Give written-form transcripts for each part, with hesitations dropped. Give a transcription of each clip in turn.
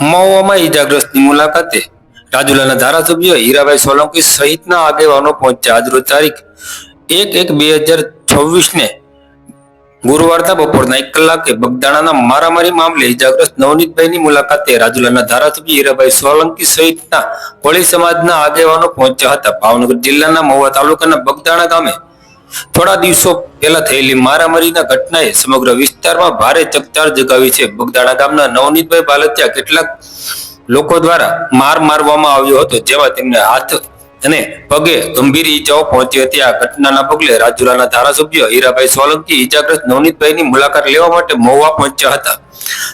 મહુવામાં ઈજાગ્રસ્તની મુલાકાતે રાજુલાના ધારાસભ્ય હીરાભાઈ સોલંકી સહિતના આગેવાનો પહોંચ્યા. આજરોજ તારીખ 1/1/2026 ને ગુરુવારના બપોરના 1 કલાકે બગદાણાના મારામારી મામલે ઈજાગ્રસ્ત નવનીતભાઈની મુલાકાતે રાજુલાના ધારાસભ્ય હીરાભાઈ સોલંકી સહિતના કોળી સમાજના આગેવાનો પહોંચ્યા હતા. ભાવનગર જિલ્લાના મહુવા તાલુકાના બગદાણા ગામે થોડા દિવસો પહેલા થયેલી મારામારીના ઘટનાએ સમગ્ર વિસ્તારમાં ભારે ચકચાર જગાવી છે. બગદાણા ગામના નવનીતભાઈ બાલતિયા કેટલાક લોકો દ્વારા મારવામાં આવ્યો હતો, જેમાં તેમને હાથ અને પગે ગંભીર ઈજાઓ પહોંચી હતી. આ ઘટનાના પગલે રાજુલાના ધારાસભ્ય હીરાભાઈ સોલંકી ઈજાગ્રસ્ત નવનીતભાઈની મુલાકાત લેવા માટે મહુવા પહોંચ્યા હતા.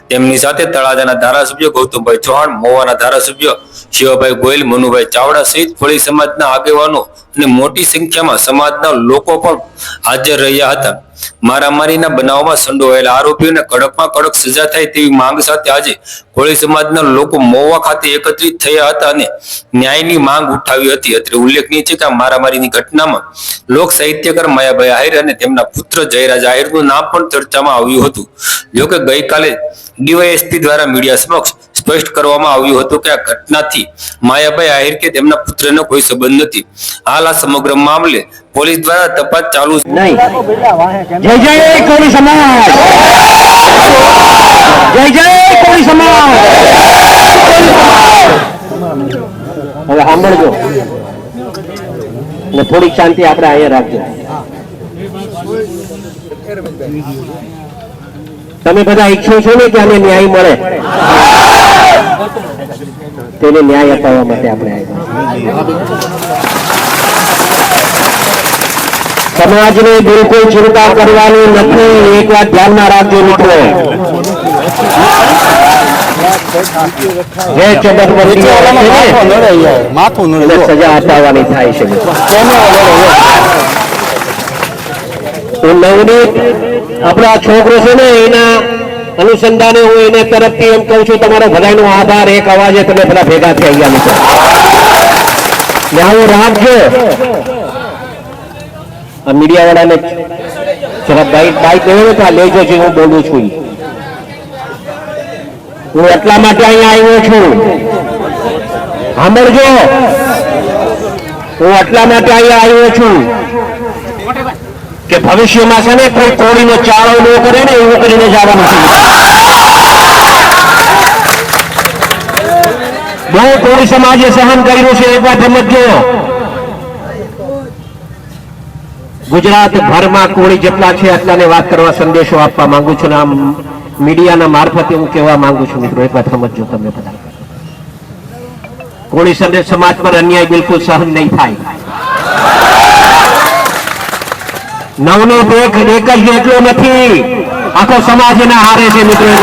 તેમની સાથે તળાજાના ધારાસભ્ય ગૌતમભાઈ ચૌહાણ, મહુવાના ધારાસભ્ય શિવાભાઈ ગોયલ, મનુભાઈ ચાવડા સહિત કોળી સમાજના આગેવાનો અને મોટી સંખ્યામાં સમાજના લોકો પણ હાજર રહ્યા હતા. મારામારીના બનાવમાં સંડોવાયેલા આરોપીઓને કડકમાં કડક સજા થાય તેવી માંગ સાથે આજે કોળી સમાજના લોકો મહુવા ખાતે એકત્રિત થયા હતા અને ન્યાયની માંગ ઉઠાવી હતી. અત્રે ઉલ્લેખનીય છે કે આ મારામારીની ઘટનામાં લોક સાહિત્યકાર માયાભાઈ આહિર અને તેમના પુત્ર જયરાજ આહિરનું નામ પણ ચર્ચામાં આવ્યું હતું. જોકે ગઈકાલે ડીવાયએસપી દ્વારા મીડિયા સમક્ષ સ્પષ્ટ કરવામાં આવ્યું હતું કે આ ઘટનાથી માયાભાઈ આહિર કે તેમના પુત્રનો કોઈ સંબંધ નથી. હાલ આ સમગ્ર મામલે પોલીસ દ્વારા તપાસ ચાલુ છે. જય જય કોળી સમાજ, જય જય કોળી સમાજ. હવે સાંભળજો ને થોડીક શાંતિ આપણે અહીંયા રાખજો. તમે બધા ઈચ્છો છો ને કે આને ન્યાય મળે, તેને ન્યાય અપાવવા માટે આપણે આવ્યા. સમાજને બિલકુલ ચિંતા કરવાની નથી, એક વાત ધ્યાનમાં રાખજો મિત્રો. જે સજા અપાવવાની થાય છે. નવનીત આપણો આ છોકરો છે ને, એના અનુસંધાને હું એને તરફથી એમ કહું છું, તમારો બધાનો આભાર. એક અવાજે તમે બધા ભેગા થઈ ગયા મિત્રો. આવું રાખજો. મીડિયા વાળાને જરા બાઈક લેવો તો આ લેજો જે હું બોલું છું. હું એટલા માટે અહીંયા આવ્યો છું, સાંભળજો. હું એટલા માટે અહીંયા આવ્યો છું કે ભવિષ્યમાં છે ને કોઈ કોળીનો ચાળો ન કરે ને, એવું કરીને જવાનું છે. બહુ કોળી સમાજે સહન કર્યું છે, એક વાત સમજજો. ગુજરાત ભરમાં કોળી જેટલા છે એટલાને વાત કરવા સંદેશો આપવા માંગુ છું. આમ મીડિયાના મારફતે હું કહેવા માંગુ છું મિત્રો, એક વાત સમજજો તમે બધા. કોળી સમાજ પર અન્યાય બિલકુલ સહન નહીં થાય. નવનો એક જ એટલો નથી, આખો સમાજ એના હારે છે મિત્રો.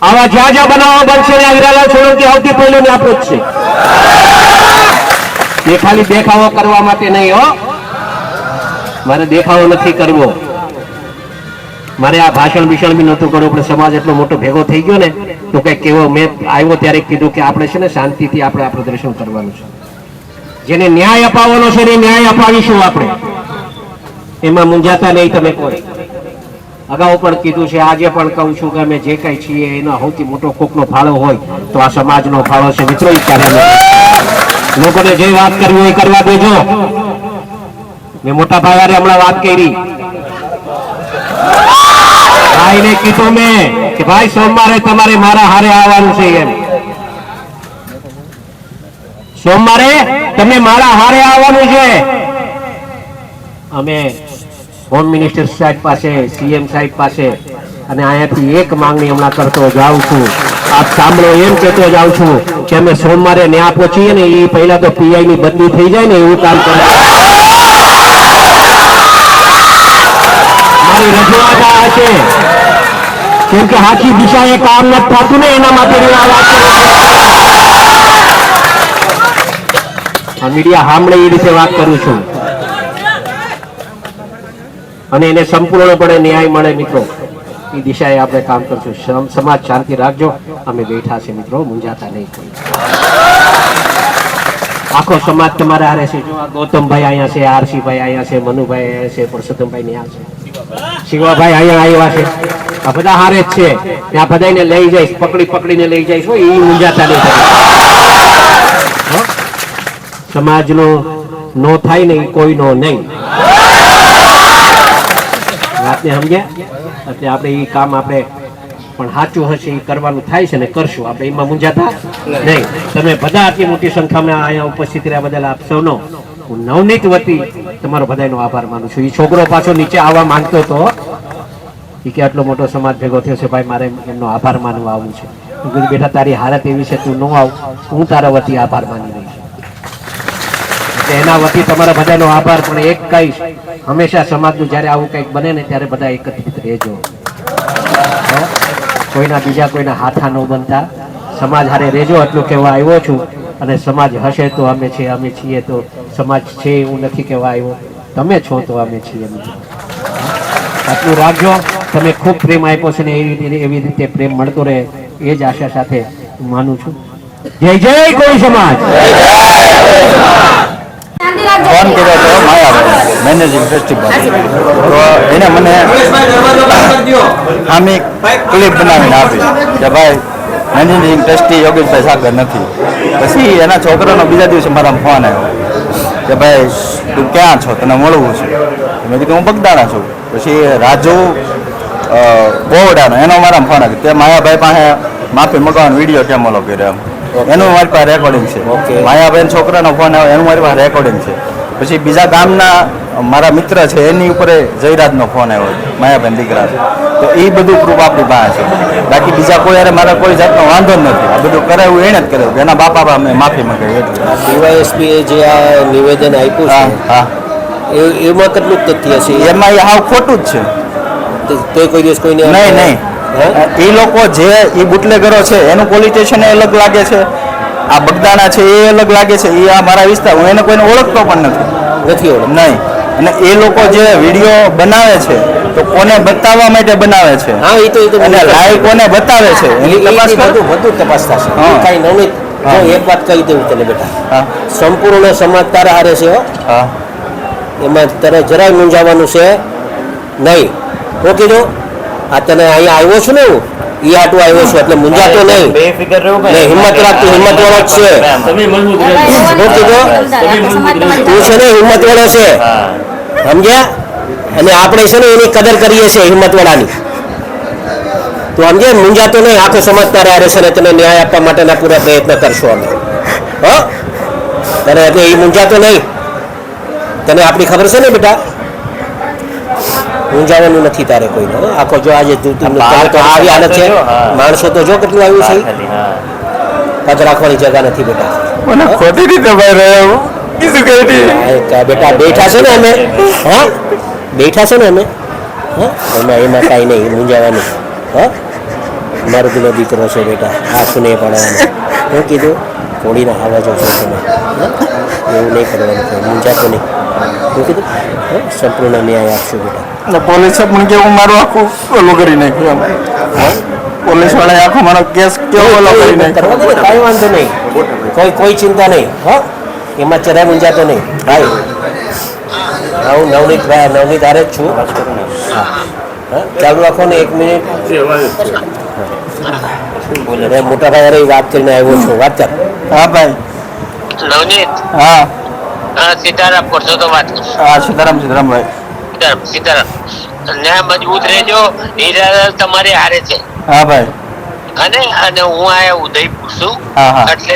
આવા જ્યાં જ્યાં બનાવો બનશે ને હીરાલાલ સોલંકી સૌથી પહેલો ને આપણો જ છે. એ ખાલી દેખાવો કરવા માટે નહીં હો, મારે દેખાવો નથી કરવો. મારે આ ભાષણ બી નહોતું કરવું, પણ સમાજ એટલો મોટો ભેગો થઈ ગયો ને તો કઈક કેવો. મેં આવ્યો ત્યારે કીધું કે આપણે છે ને શાંતિથી આપણે આ પ્રદર્શન કરવાનું છે. જેને ન્યાય અપાવવાનો છે ને ન્યાય અપાવીશું આપણે, એમાં મૂંઝાતા નહીં તમે કોઈ. અગાઉ પણ કીધું છે, આજે પણ કહું છું કે અમે જે કઈ છીએ એનો સૌથી મોટો કોકનો ફાળો હોય તો આ સમાજનો ફાળો છે મિત્રો. લોકોને જે વાત કરવી હોય કરવા દેજો. મેં મોટા ભાઈ હમણાં વાત કરી, ભાઈને કીધું મેં કે ભાઈ સોમવારે તમારે મારા હારે આવવાનું છે. એમ સોમવારે તમે મારા હારે આવવાનું છે. અમે હોમ મિનિસ્ટર સાહેબ પાસે, સીએમ સાહેબ પાસે અને અહીંયાથી એક માંગણી હમણાં કરતો જાઉં છું. આપ સાંભળો, એમ કહેતો જાઉં છું કે અમે સોમવારે ન્યા પહોંચીએ ને એ પહેલા તો પીઆઈ ની બદલી થઈ જાય ને એવું કામ કરે. મારી રજૂઆત આ છે, કેમ કે સાચી દિશા એ કામ નથી થતું ને, એના માટે મીડિયા સાંભળે એ રીતે વાત કરું છું. અને એને સંપૂર્ણપણે ન્યાય મળે મિત્રો, એ દિશાએ આપણે કામ કરશું. સમાજ શાંતિ રાખજો, અમે બેઠા છે મિત્રો, મૂંઝાતા નહીં કોઈ. આખો સમાજ તમારે હારે છે. જો આ ગૌતમભાઈ અહીંયા છે, આરસીભાઈ અહીંયા છે, મનુભાઈ અહીંયા છે, પરસોત્તમભાઈ અહીંયા છે. શિવાભાઈ અહીંયા આવ્યા છે, આ બધા હારે જ છે. ત્યાં બધાને લઈ જઈશ, પકડીને લઈ જઈશ. એ ઊંઝાતા નહીં થાય. સમાજનો નો થાય ને ઈ કોઈનો નહીં. વાતને સમજ્યા? એટલે આપણે એ કામ આપણે પણ સાચું હશે એ કરવાનું થાય છે ને કરશું. આપણે એમાં મૂંઝાતા નહીં. તમે બધા આટલી મોટી સંખ્યામાં અહીંયા ઉપસ્થિત રહ્યા બદલ આપ સૌનો હું નવનીત વતી તમારો બધાનો આભાર માનું છું. એ છોકરો પાછો નીચે આવવા માંગતો હતો કે આટલો મોટો સમાજ ભેગો થયો છે, ભાઈ મારે એમનો આભાર માનવા આવવું છે. હું કીધું બેટા તારી હાલત એવી છે, તું ન આવ, હું તારા વતી આભાર માની રહીશ. એટલે એના વતી તમારા બધાનો આભાર. પણ એક કહીશ, હંમેશા સમાજનું જ્યારે આવું કંઈક બને ને ત્યારે બધા એકત્રિત રહેજો. કોઈના બીજા કોઈના હાથા ન બનતા, સમાજ હારે રહેજો એટલું કહેવા આવ્યો છું. અને સમાજ હશે તો અમે છીએ, અમે છીએ તો સમાજ છે એવું નથી કહેવા આવ્યો. તમે છો તો અમે છીએ. આટલું રાખજો. તમે ખૂબ પ્રેમ આપ્યો છે ને એવી રીતે પ્રેમ મળતો રહે એ જ આશા સાથે હું માનું છું. જય જય કોળી સમાજ. ફોન કર્યો હતો માયાભાઈ મેનેજિંગ ફેસ્ટિવલ, તો એને મને આમી ક્લિપ બનાવીને આપી કે ભાઈ મેનેજિંગ ટ્રસ્ટી યોગેશભાઈ સાગર નથી. પછી એના છોકરાનો બીજા દિવસે મારા ફોન આવ્યો કે ભાઈ તું ક્યાં છો, તને મળવું છે. મેં કીધું હું બગદાણા છું. પછી રાજુ બોવડાનો એનો મારા ફોન આવ્યો, તે માયાભાઈ પાસે માફી મગાવવાનો વિડીયો કેમ ઓલો કર્યો એનું મારી પાસે રેકોર્ડિંગ છે. માયાભાઈ છોકરાનો ફોન આવ્યો એનું મારી પાસે રેકોર્ડિંગ છે. પછી બીજા ગામના મારા મિત્ર છે એની ઉપર જયરાજનો ફોન આવ્યો, માયાભાઈ દીકરા છે. તો એ બધું પ્રૂફ આપણી પાસે છે. બાકી બીજા કોઈ યારે મારા કોઈ જાતનો વાંધો જ નથી. આ બધું કરાવ્યું એને જ કરાવ્યું. એના બાપા અમે માફી મંગાવી એટલું. ડીવાયએસપી જે આ નિવેદન આપ્યું હા છે હા, એમાં કેટલું તથ્ય છે? એમાં એ હાવ ખોટું જ છે. તો કોઈ દિવસ કોઈને નહીં નહીં, એ લોકો જે એ બુટલેગરો છે એનું પોલીસ સ્ટેશન અલગ લાગે છે, આ બગદાણા છે એ અલગ લાગે છે. એ આ મારા વિસ્તાર, હું એને કોઈને ઓળખતો પણ નથી ઓળખ નહીં. અને એ લોકો જે વિડીયો બનાવે છે તો કોને બતાવવા માટે બનાવે છે, હા એ તો અને લાઈવ કોને બતાવે છે એની તપાસ કરો. બધું તપાસ થશે. હા. કઈ નવનીત હા. જો એક વાત કહી દઉં તને બેટા, હા સંપૂર્ણ સમાજ તારા હારે છે હો. હા એમાં તારે જરાય મૂંઝાવાનું છે નહીં. હું કીધું આ તને અહીંયા આવ્યો છું ને હું ઈ આટું આવ્યો છું એટલે મૂંઝાતો નહીં. ને હિંમત રાખતું, હિંમત વાળો જ છે. હું કીધું તું છે ને હિંમત વાળો છે, સમજ્યા? અને આપણે છે ને એની કદર કરીએ છીએ હિંમત વાળાની. તું સમજે, મૂંઝાતો નહીં. આખો સમાજ તારે હારે છે ને તને ન્યાય આપવા માટેના પૂરા પ્રયત્ન કરશો અમે. હો તને એટલે એ મૂંઝાતો નહીં. તને આપણી ખબર છે ને બેટા, મૂંઝાવાનું નથી તારે કોઈને. આખો જો આજે આવી હાલત છે, માણસો તો જો કેટલું આવ્યું છે. પગ રાખવાની જગા નથી બેટા. મને ખોટી રીતે ભાઈ રહ્યો કીધું કે બેટા બેઠા છે ને અમે, હા બેઠા છે ને અમે, હા એમાં કાંઈ નહીં મૂંઝાવાનું. હા મારો દિલો દીકરો છે બેટા, હાથું નહીં પડવાનું. હું કીધું થોડીના આવાજો છે તમે, એવું નહીં કરવાનું, મૂંઝાતો નહીં. હું કીધું સંપૂર્ણ ન્યાય આપશું બેટા. પોલીસે પણ કેવું મારું આખું ઓલું કરી નાખ્યું. પોલીસ વાળાએ આખો મારો કેસ કેવો ઓલો કરી નાખ્યો. કાંઈ વાંધો નહીં, કોઈ ચિંતા નહીં. હા એમાં જરાય મૂંઝાતો નહીં ભાઈ. હું નવનીત હારે જ છું. હા ચાલુ રાખો ને 1 મિનિટ. મોટા ભાઈ હારે વાત કરીને આવ્યો છું, વાત કર. હા ભાઈ. નવનીત હા સીતારામ કરશો તો વાત કરશો. હા સીતારામ ભાઈ. સીતારામ ન્યાય મજબૂત રહેજો. હીરા તમારે હારે છે. હા ભાઈ. અને હું આયા ઉદયપુર છું. હા, હા. એટલે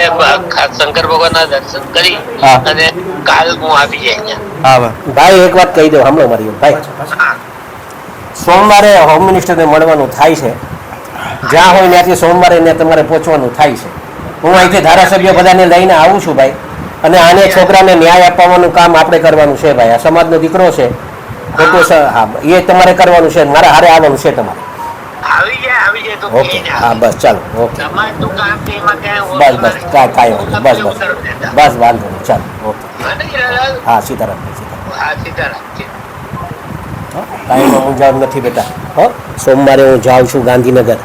શંકર ભગવાનના દર્શન કરી હા. અને કાલ હું આવી જાય અહીંયા. હા ભાઈ. ભાઈ એક વાત કહી દઉં, સાંભળો મારી ભાઈ. સોમવારે હોમ મિનિસ્ટરને મળવાનું થાય છે. જ્યાં હોય ત્યાંથી સોમવારે ત્યાં તમારે પહોંચવાનું થાય છે. હું અહીંથી ધારાસભ્ય બધાને લઈને આવું છું ભાઈ. અને આને છોકરાને ન્યાય આપવાનું કામ આપણે કરવાનું છે ભાઈ. આ સમાજનો દીકરો છે, ખોટું છે. હા એ તમારે કરવાનું છે, મારે હારે આવવાનું છે તમારે. આવી જાય તો ઓકે હા બસ ચાલો. ઓકે તમારું કામ છે એમાં બસ કાંઈ વાંધો બસ વાંધો નહીં ચાલો. ઓકે હા સીતારામ સીતારામ. કાંઈ મૂંઝાવ નથી બેટા. હો સોમવારે હું જાઉં છું ગાંધીનગર.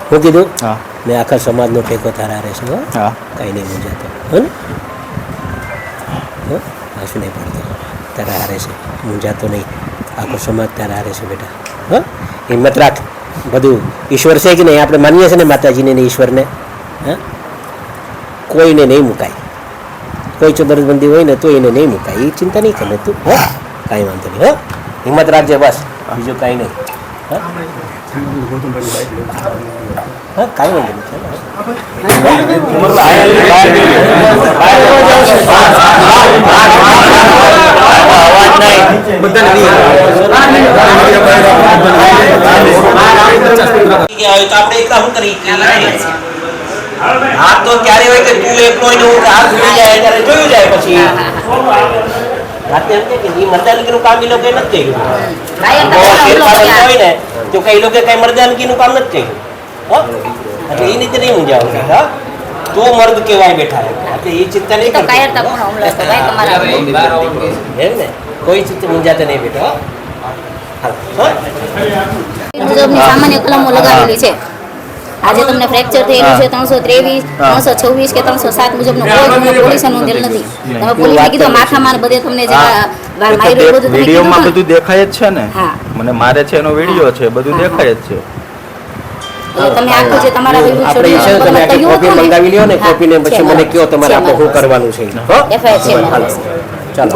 શું કીધું? હા ને આખા સમાજનો ટેકો તારા રહેશે. હો હા કાંઈ નહીં મૂંઝાતો. હો ને હાશું નહીં પડતો, તારા હારે છે, મૂંઝાતો નહીં. આખો સમાજ તારા હારે છે બેટા. હા, હિંમત રાખ. બધું ઈશ્વર છે કે નહીં, આપણે માનીએ છીએ ને માતાજીને ને ઈશ્વરને. હા, કોઈને નહીં મુકાય. કોઈ ચબરબંધી હોય ને તો એને નહીં મુકાય. એ ચિંતા નહીં કરે તું. હા, કાંઈ વાંધો નહીં. હા, હિંમત રાખજે બસ, બીજું કાંઈ નહીં. હા, હા, કાંઈ વાંધો નહીં. હાથ તો ક્યારે હોય કે તું એકલો હોય ને હું હાથ ભૂલી જાય ત્યારે જોયું જાય પછી રાતે એમ કે ઈ મર્દાનગીનું કામ ઈ લોકોએ નથી કર્યું. હોય ને તો કઈ લોકો કઈ મર્દાનગીનું કામ નથી કર્યું. એટલે એ રીતે નહીં મૂંઝાવ. હા, તો મર્દ કહેવાય બેઠા. એટલે એ ચિંતા નહીં કરતા. એમ ને કોઈ ચિંતા મૂંઝાતા નહીં બેઠા. મુજબની સામાન્ય કલમો લગાવેલી છે. આજે તમને ફ્રેક્ચર થયેલું છે 323, 326 કે 307 મુજબનો કોઈ ગુનો પોલીસે નોંધેલ નથી. તમે પોલીસને કીધું માથામાં બધે તમને જે માર્યું બધું તમે વિડીયોમાં કીધું બધું દેખાય જ છે ને. હા. મને મારે છે એનો વિડીયો છે, બધું દેખાય જ છે. એટલે તમે આખું જે તમારા વિરુદ્ધ આપણે ઈ છે તમે આખી કોપી મંગાવી લ્યો ને, કોપીને પછી મને કયો તમારે આપણે શું કરવાનું છે. FIR છે. ચાલો.